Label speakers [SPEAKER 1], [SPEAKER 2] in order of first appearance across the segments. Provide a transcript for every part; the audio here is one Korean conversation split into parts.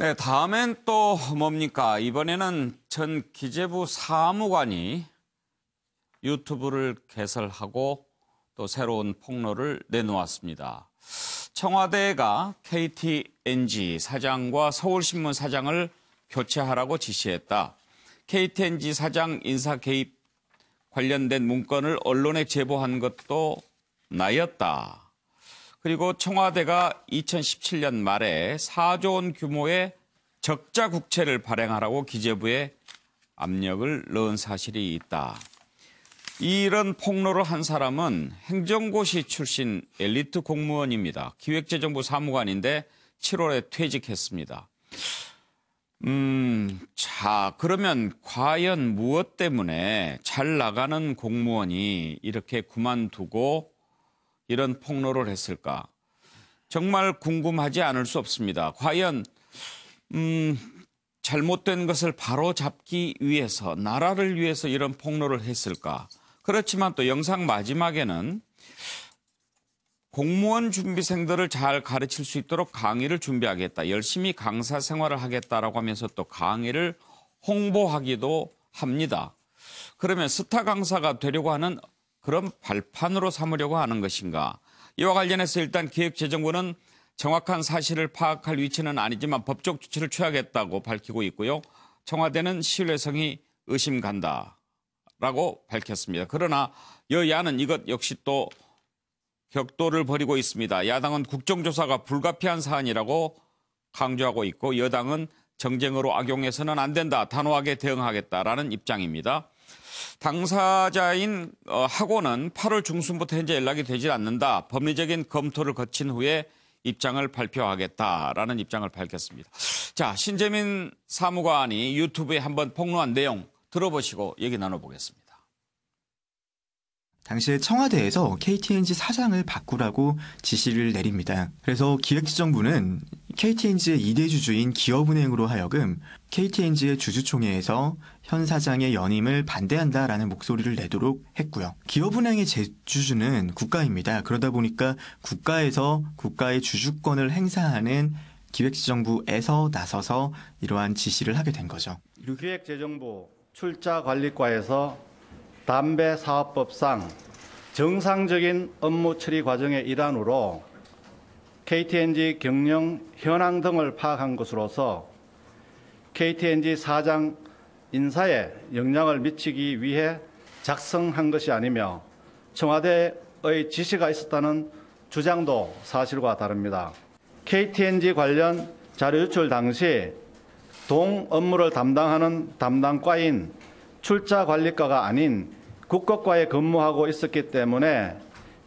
[SPEAKER 1] 네, 다음엔 또 뭡니까? 이번에는 전 기재부 사무관이 유튜브를 개설하고 또 새로운 폭로를 내놓았습니다. 청와대가 KTNG 사장과 서울신문 사장을 교체하라고 지시했다. KTNG 사장 인사 개입 관련된 문건을 언론에 제보한 것도 나였다. 그리고 청와대가 2017년 말에 4조 원 규모의 적자 국채를 발행하라고 기재부에 압력을 넣은 사실이 있다. 이런 폭로를 한 사람은 행정고시 출신 엘리트 공무원입니다. 기획재정부 사무관인데 7월에 퇴직했습니다. 자, 그러면 과연 무엇 때문에 잘 나가는 공무원이 이렇게 그만두고 이런 폭로를 했을까? 정말 궁금하지 않을 수 없습니다. 과연 잘못된 것을 바로잡기 위해서, 나라를 위해서 이런 폭로를 했을까? 그렇지만 또 영상 마지막에는 공무원 준비생들을 잘 가르칠 수 있도록 강의를 준비하겠다. 열심히 강사 생활을 하겠다라고 하면서 또 강의를 홍보하기도 합니다. 그러면 스타 강사가 되려고 하는 그런 발판으로 삼으려고 하는 것인가? 이와 관련해서 일단 기획재정부는 정확한 사실을 파악할 위치는 아니지만 법적 조치를 취하겠다고 밝히고 있고요. 청와대는 신뢰성이 의심 간다라고 밝혔습니다. 그러나 여야는 이것 역시 또 격돌을 벌이고 있습니다. 야당은 국정조사가 불가피한 사안이라고 강조하고 있고 여당은 정쟁으로 악용해서는 안 된다. 단호하게 대응하겠다라는 입장입니다. 당사자인 학원은 8월 중순부터 현재 연락이 되질 않는다. 법리적인 검토를 거친 후에 입장을 발표하겠다라는 입장을 밝혔습니다. 자, 신재민 사무관이 유튜브에 한번 폭로한 내용 들어보시고 얘기 나눠보겠습니다.
[SPEAKER 2] 당시에 청와대에서 KTNG 사장을 바꾸라고 지시를 내립니다. 그래서 기획재정부는 KTNG의 2대 주주인 기업은행으로 하여금 KTNG의 주주총회에서 현 사장의 연임을 반대한다라는 목소리를 내도록 했고요. 기업은행의 재주주는 국가입니다. 그러다 보니까 국가에서 국가의 주주권을 행사하는 기획재정부에서 나서서 이러한 지시를 하게 된 거죠.
[SPEAKER 3] 기획재정부 출자관리과에서 담배사업법상 정상적인 업무 처리 과정의 일환으로 KTNG 경영 현황 등을 파악한 것으로서 KTNG 사장 인사에 영향을 미치기 위해 작성한 것이 아니며 청와대의 지시가 있었다는 주장도 사실과 다릅니다. KTNG 관련 자료 유출 당시 동 업무를 담당하는 담당과인 출자관리과가 아닌 국거과에 근무하고 있었기 때문에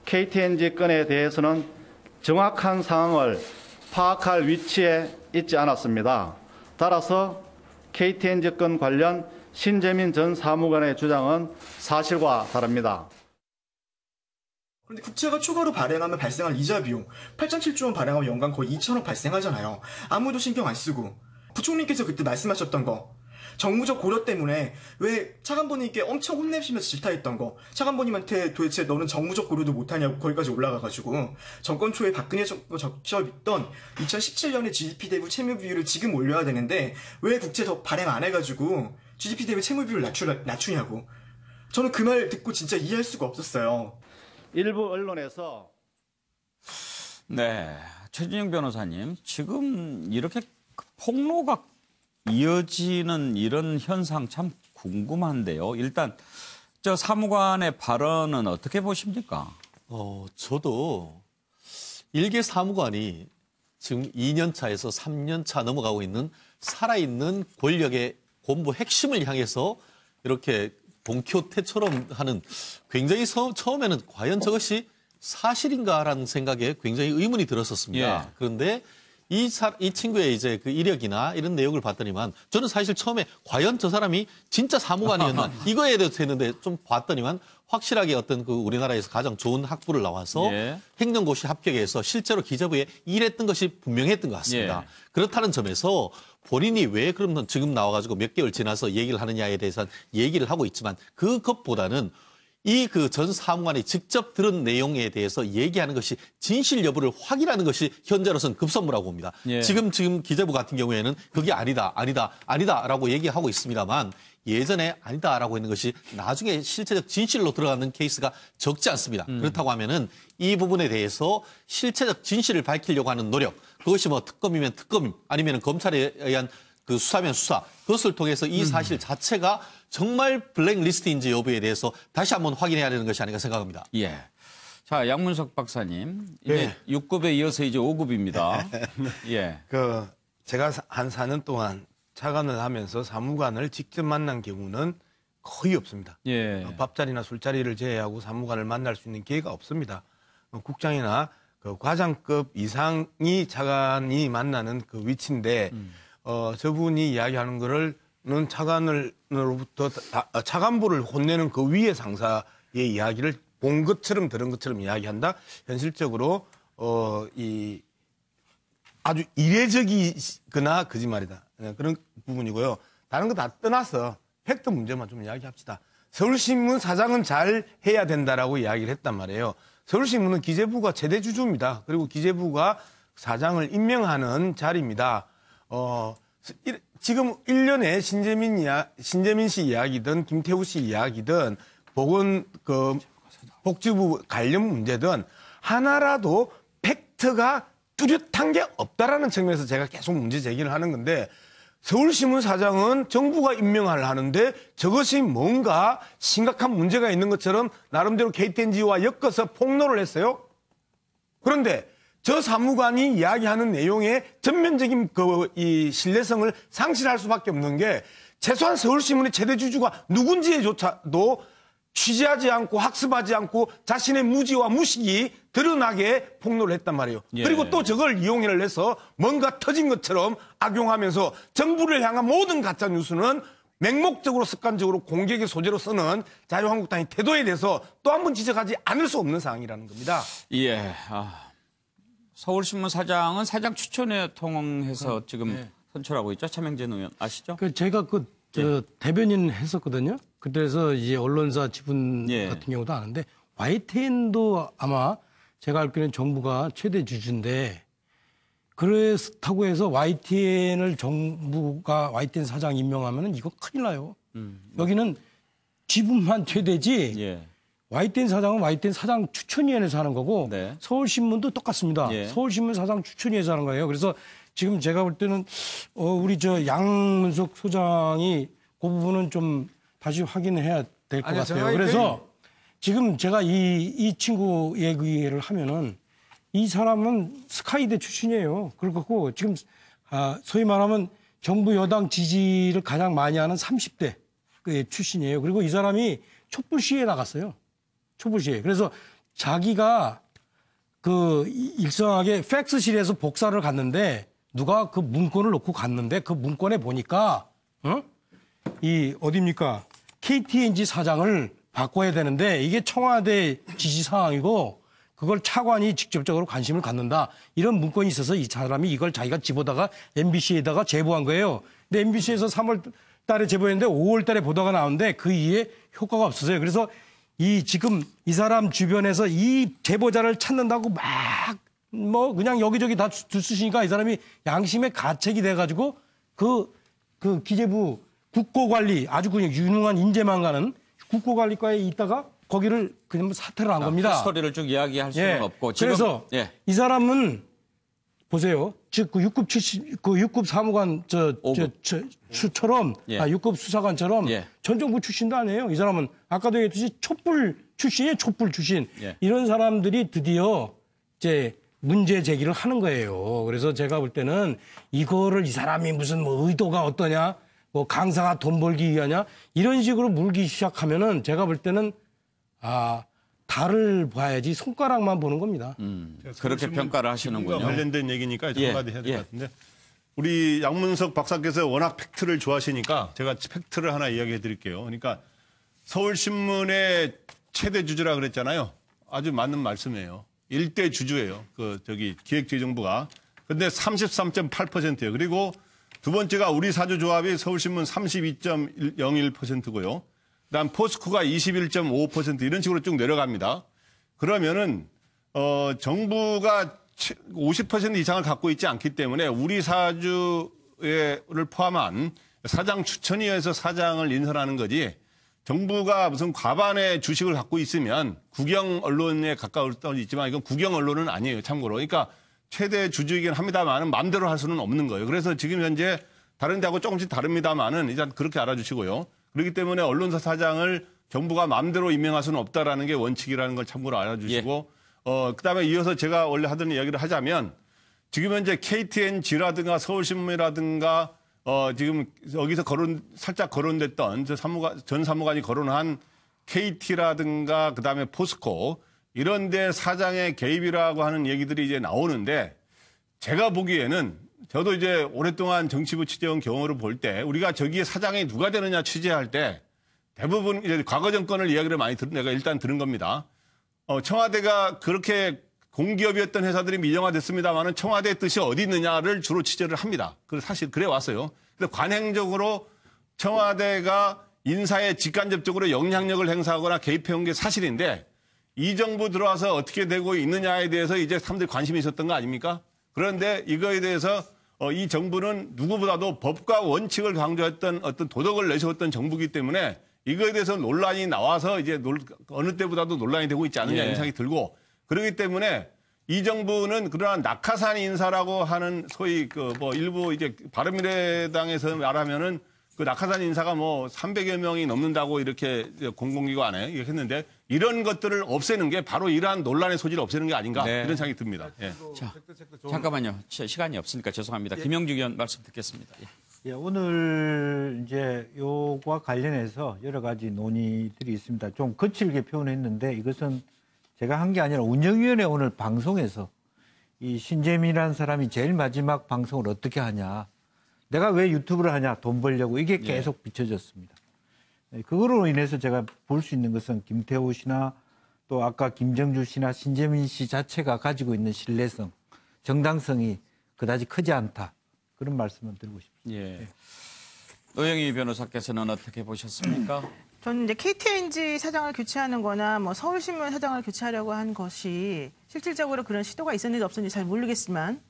[SPEAKER 3] KTNG 건에 대해서는 정확한 상황을 파악할 위치에 있지 않았습니다. 따라서 KTNG 건 관련 신재민 전 사무관의 주장은 사실과 다릅니다.
[SPEAKER 4] 그런데 국채가 추가로 발행하면 발생할 이자 비용 8.7조 원 발행하면 연간 거의 2천억 발생하잖아요. 아무도 신경 안 쓰고. 부총리께서 그때 말씀하셨던 거. 정무적 고려 때문에 왜 차관보님께 엄청 혼내시면서 질타했던 거. 차관보님한테 도대체 너는 정무적 고려도 못하냐고 거기까지 올라가가지고 정권 초에 박근혜 정부 적혀있던 2017년에 GDP 대비 채무 비율을 지금 올려야 되는데 왜 국채 더 발행 안 해가지고 GDP 대비 채무 비율을 낮추냐고. 저는 그 말 듣고 진짜 이해할 수가 없었어요.
[SPEAKER 3] 일부 언론에서
[SPEAKER 1] 네, 최진영 변호사님, 지금 이렇게 폭로가 이어지는 이런 현상 참 궁금한데요. 일단 저 사무관의 발언은 어떻게 보십니까?
[SPEAKER 5] 저도 일개 사무관이 지금 2년 차에서 3년 차 넘어가고 있는 살아있는 권력의 본부 핵심을 향해서 이렇게 동키호테처럼 하는 굉장히 처음에는 과연 저것이 사실인가라는 생각에 굉장히 의문이 들었었습니다.
[SPEAKER 1] 예.
[SPEAKER 5] 그런데 이 친구의 이제 그 이력이나 이런 내용을 봤더니만 저는 사실 처음에 과연 저 사람이 진짜 사무관이었나 이거에 대해서 했는데 좀 봤더니만 확실하게 어떤 그 우리나라에서 가장 좋은 학부를 나와서
[SPEAKER 1] 예.
[SPEAKER 5] 행정고시 합격해서 실제로 기재부에 일했던 것이 분명했던 것 같습니다.
[SPEAKER 1] 예.
[SPEAKER 5] 그렇다는 점에서 본인이 왜 그러면 지금 나와가지고 몇 개월 지나서 얘기를 하느냐에 대해서는 얘기를 하고 있지만 그것보다는 이 그 전 사무관이 직접 들은 내용에 대해서 얘기하는 것이 진실 여부를 확인하는 것이 현재로서는 급선무라고 봅니다.
[SPEAKER 1] 예.
[SPEAKER 5] 지금 기재부 같은 경우에는 그게 아니다라고 얘기하고 있습니다만 예전에 아니다라고 했는 것이 나중에 실체적 진실로 들어가는 케이스가 적지 않습니다. 그렇다고 하면은 이 부분에 대해서 실체적 진실을 밝히려고 하는 노력, 그것이 뭐 특검이면 특검 아니면 검찰에 의한 그 수사면 수사, 그것을 통해서 이 사실 자체가 정말 블랙리스트인지 여부에 대해서 다시 한번 확인해야 되는 것이 아닌가 생각합니다.
[SPEAKER 1] 예. 자, 양문석 박사님. 이제 6급에 이어서 이제 5급입니다. 예.
[SPEAKER 6] 제가 한 4년 동안 차관을 하면서 사무관을 직접 만난 경우는 거의 없습니다.
[SPEAKER 1] 예.
[SPEAKER 6] 밥자리나 술자리를 제외하고 사무관을 만날 수 있는 기회가 없습니다. 국장이나 그 과장급 이상이 차관이 만나는 그 위치인데 저분이 이야기하는 거를는 차관으로부터 차관보를 혼내는 그 위의 상사의 이야기를 본 것처럼 들은 것처럼 이야기한다. 현실적으로 이 아주 이례적이거나 거짓말이다. 그런 부분이고요. 다른 거 다 떠나서 팩트 문제만 좀 이야기합시다. 서울신문 사장은 잘 해야 된다라고 이야기를 했단 말이에요. 서울신문은 기재부가 최대 주주입니다. 그리고 기재부가 사장을 임명하는 자리입니다. 지금 1년에 신재민 씨 이야기든 김태우 씨 이야기든 복지부 관련 문제든 하나라도 팩트가 뚜렷한 게 없다라는 측면에서 제가 계속 문제 제기를 하는 건데 서울신문 사장은 정부가 임명을 하는데 저것이 뭔가 심각한 문제가 있는 것처럼 나름대로 KTNG와 엮어서 폭로를 했어요. 그런데 저 사무관이 이야기하는 내용의 전면적인 이 신뢰성을 상실할 수밖에 없는 게 최소한 서울신문의 최대 주주가 누군지조차도 취재하지 않고 학습하지 않고 자신의 무지와 무식이 드러나게 폭로를 했단 말이에요.
[SPEAKER 1] 예.
[SPEAKER 6] 그리고 또 저걸 이용을 해서 뭔가 터진 것처럼 악용하면서 정부를 향한 모든 가짜뉴스는 맹목적으로 습관적으로 공격의 소재로 쓰는 자유한국당의 태도에 대해서 또 한 번 지적하지 않을 수 없는 사항이라는 겁니다.
[SPEAKER 1] 예. 서울신문 사장은 사장 추천에 통해서 지금 선출하고 있죠. 차명진 의원 아시죠?
[SPEAKER 7] 제가 대변인 했었거든요. 그래서 이제 언론사 지분 같은 경우도 아는데 YTN도 아마 제가 알기로는 정부가 최대 주주인데 그렇다고 해서 정부가 YTN 사장 임명하면은 이거 큰일 나요. 여기는 지분만 최대지.
[SPEAKER 1] 예.
[SPEAKER 7] YTN 사장은 YTN 사장 추천위원회에서 하는 거고
[SPEAKER 1] 네.
[SPEAKER 7] 서울신문도 똑같습니다.
[SPEAKER 1] 예.
[SPEAKER 7] 서울신문 사장 추천위원회에서 하는 거예요. 그래서 지금 제가 볼 때는 우리 양문석 소장이 그 부분은 좀 다시 확인해야 될 것 같아요. 그래서 지금 제가 이 친구 얘기를 하면은 이 사람은 스카이대 출신이에요. 그렇고 지금 소위 말하면 정부 여당 지지를 가장 많이 하는 30대 출신이에요. 그리고 이 사람이 촛불 시위에 나갔어요. 촛불 시위에. 그래서 자기가 일정하게 팩스실에서 복사를 갔는데 누가 그 문건을 놓고 갔는데 그 문건에 보니까 어디입니까? KTNG 사장을 바꿔야 되는데 이게 청와대 지시 사항이고 그걸 차관이 직접적으로 관심을 갖는다. 이런 문건이 있어서 이 사람이 이걸 자기가 집어다가 MBC에다가 제보한 거예요. 근데 MBC에서 3월 달에 제보했는데 5월 달에 보도가 나오는데 그 이후에 효과가 없었어요. 그래서 지금 이 사람 주변에서 이 제보자를 찾는다고 그냥 여기저기 다 들쑤시니까 이 사람이 양심의 가책이 돼가지고 그 기재부 국고관리 아주 그냥 유능한 인재만 가는 국고관리과에 있다가 거기를 그냥 사퇴를 한 겁니다.
[SPEAKER 1] 그 스토리를 쭉 이야기할 수는 없고. 지금,
[SPEAKER 7] 그래서 이 사람은 보세요. 즉 그 6급 사무관 처럼 6급 수사관처럼 전 정부 출신도 아니에요. 이 사람은 아까도 얘기했듯이 촛불 출신이에요. 촛불 출신. 이런 사람들이 드디어 이제 문제 제기를 하는 거예요. 그래서 제가 볼 때는 이거를 이 사람이 무슨 의도가 어떠냐, 강사가 돈 벌기 위하냐 이런 식으로 물기 시작하면은 제가 볼 때는 달을 봐야지 손가락만 보는 겁니다.
[SPEAKER 1] 그렇게 평가를 하시는군요.
[SPEAKER 8] 관련된 얘기니까 한마디 해야 될 것 같은데 우리 양문석 박사께서 워낙 팩트를 좋아하시니까 제가 팩트를 하나 이야기해 드릴게요. 그러니까 서울신문의 최대 주주라 그랬잖아요. 아주 맞는 말씀이에요. 1대 주주예요. 기획재정부가. 근데 33.8%예요. 그리고 두 번째가 우리 사주조합이 서울신문 32.01%고요. 그다음 포스코가 21.5% 이런 식으로 쭉 내려갑니다. 그러면은 정부가 50% 이상을 갖고 있지 않기 때문에 우리 사주를 포함한 사장 추천위에서 사장을 인선하는 거지 정부가 무슨 과반의 주식을 갖고 있으면 국영 언론에 가까울 수도 있지만 이건 국영 언론은 아니에요. 참고로. 그러니까 최대 주주이긴 합니다만은 마음대로 할 수는 없는 거예요. 그래서 지금 현재 다른 데하고 조금씩 다릅니다만은 일단 그렇게 알아주시고요. 그렇기 때문에 언론사 사장을 정부가 마음대로 임명할 수는 없다라는 게 원칙이라는 걸 참고로 알아주시고 그다음에 이어서 제가 원래 하던 이야기를 하자면 지금 현재 KTNG라든가 서울신문이라든가 지금 여기서 살짝 거론됐던 전 사무관이 거론한 KT라든가 그다음에 포스코 이런 데 사장의 개입이라고 하는 얘기들이 이제 나오는데 제가 보기에는 저도 이제 오랫동안 정치부 취재원 경험으로 볼 때 우리가 저기에 사장이 누가 되느냐 취재할 때 대부분 이제 과거 정권을 이야기를 많이 내가 일단 들은 겁니다. 청와대가 그렇게 공기업이었던 회사들이 민영화됐습니다만은 청와대의 뜻이 어디 있느냐를 주로 취재를 합니다. 그래서 사실 그래 왔어요. 근데 관행적으로 청와대가 인사에 직간접적으로 영향력을 행사하거나 개입해온 게 사실인데 이 정부 들어와서 어떻게 되고 있느냐에 대해서 이제 사람들이 관심이 있었던 거 아닙니까? 그런데 이거에 대해서 이 정부는 누구보다도 법과 원칙을 강조했던 어떤 도덕을 내세웠던 정부이기 때문에 이거에 대해서 논란이 나와서 이제 어느 때보다도 논란이 되고 있지 않느냐 인상이 들고 그렇기 때문에 이 정부는 그러한 낙하산 인사라고 하는 소위 일부 이제 바른미래당에서 말하면은 그 낙하산 인사가 300여 명이 넘는다고 이렇게 공공기관에 이렇게 했는데 이런 것들을 없애는 게 바로 이러한 논란의 소지를 없애는 게 아닌가 이런 생각이 듭니다. 예.
[SPEAKER 1] 자, 잠깐만요. 시간이 없으니까 죄송합니다. 김영주 의원 말씀 듣겠습니다.
[SPEAKER 9] 예, 오늘 이제 요과 관련해서 여러 가지 논의들이 있습니다. 좀 거칠게 표현했는데 이것은 제가 한 게 아니라 운영위원회 오늘 방송에서 이 신재민이라는 사람이 제일 마지막 방송을 어떻게 하냐. 내가 왜 유튜브를 하냐. 돈 벌려고. 이게 계속 비춰졌습니다. 그거로 인해서 제가 볼 수 있는 것은 김태호 씨나 또 아까 김정주 씨나 신재민 씨 자체가 가지고 있는 신뢰성, 정당성이 그다지 크지 않다. 그런 말씀을 드리고 싶습니다.
[SPEAKER 1] 예. 노영희 변호사께서는 어떻게 보셨습니까?
[SPEAKER 10] 저는 이제 KTNG 사장을 교체하는 거나 서울신문 사장을 교체하려고 한 것이 실질적으로 그런 시도가 있었는지 없었는지 잘 모르겠지만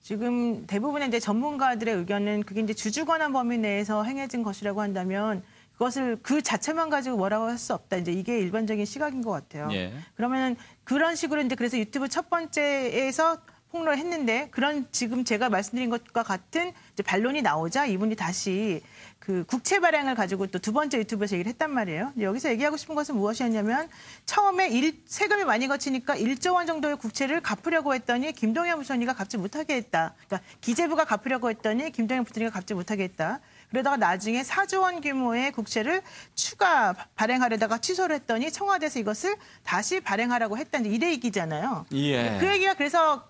[SPEAKER 10] 지금 대부분의 이제 전문가들의 의견은 그게 이제 주주관한 범위 내에서 행해진 것이라고 한다면 그것을 그 자체만 가지고 뭐라고 할 수 없다. 이제 이게 일반적인 시각인 것 같아요.
[SPEAKER 1] 예.
[SPEAKER 10] 그러면은 그런 식으로 이제 그래서 유튜브 첫 번째에서 폭로를 했는데 그런 지금 제가 말씀드린 것과 같은 이제 반론이 나오자 이분이 다시 그 국채 발행을 가지고 또 두 번째 유튜브에서 얘기를 했단 말이에요. 여기서 얘기하고 싶은 것은 무엇이었냐면 처음에 세금이 많이 거치니까 1조 원 정도의 국채를 갚으려고 했더니 김동연 부총리가 갚지 못하게 했다. 그러니까 기재부가 갚으려고 했더니 김동연 부총리가 갚지 못하게 했다. 그러다가 나중에 4조 원 규모의 국채를 추가 발행하려다가 취소를 했더니 청와대에서 이것을 다시 발행하라고 했다는 이래 얘기잖아요.
[SPEAKER 1] 예.
[SPEAKER 10] 그 얘기가 그래서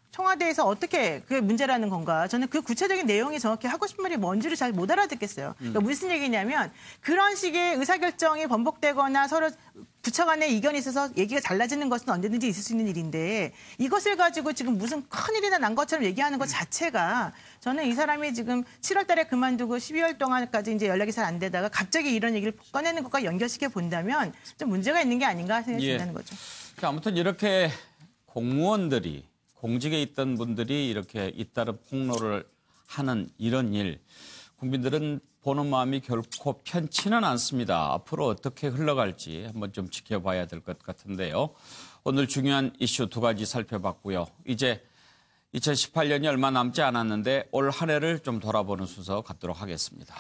[SPEAKER 10] 청와대에서 어떻게 그게 문제라는 건가. 저는 그 구체적인 내용이 정확히 하고 싶은 말이 뭔지를 잘 못 알아듣겠어요. 그러니까 무슨 얘기냐면 그런 식의 의사결정이 번복되거나 서로 부처 간의 이견이 있어서 얘기가 달라지는 것은 언제든지 있을 수 있는 일인데 이것을 가지고 지금 무슨 큰일이나 난 것처럼 얘기하는 것 자체가 저는 이 사람이 지금 7월 달에 그만두고 12월 동안까지 이제 연락이 잘 안 되다가 갑자기 이런 얘기를 꺼내는 것과 연결시켜 본다면 좀 문제가 있는 게 아닌가 생각이 든다는 거죠.
[SPEAKER 1] 자, 아무튼 이렇게 공무원들이 공직에 있던 분들이 이렇게 잇따른 폭로를 하는 이런 일, 국민들은 보는 마음이 결코 편치는 않습니다. 앞으로 어떻게 흘러갈지 한번 좀 지켜봐야 될 것 같은데요. 오늘 중요한 이슈 두 가지 살펴봤고요. 이제 2018년이 얼마 남지 않았는데 올 한 해를 좀 돌아보는 순서 갖도록 하겠습니다.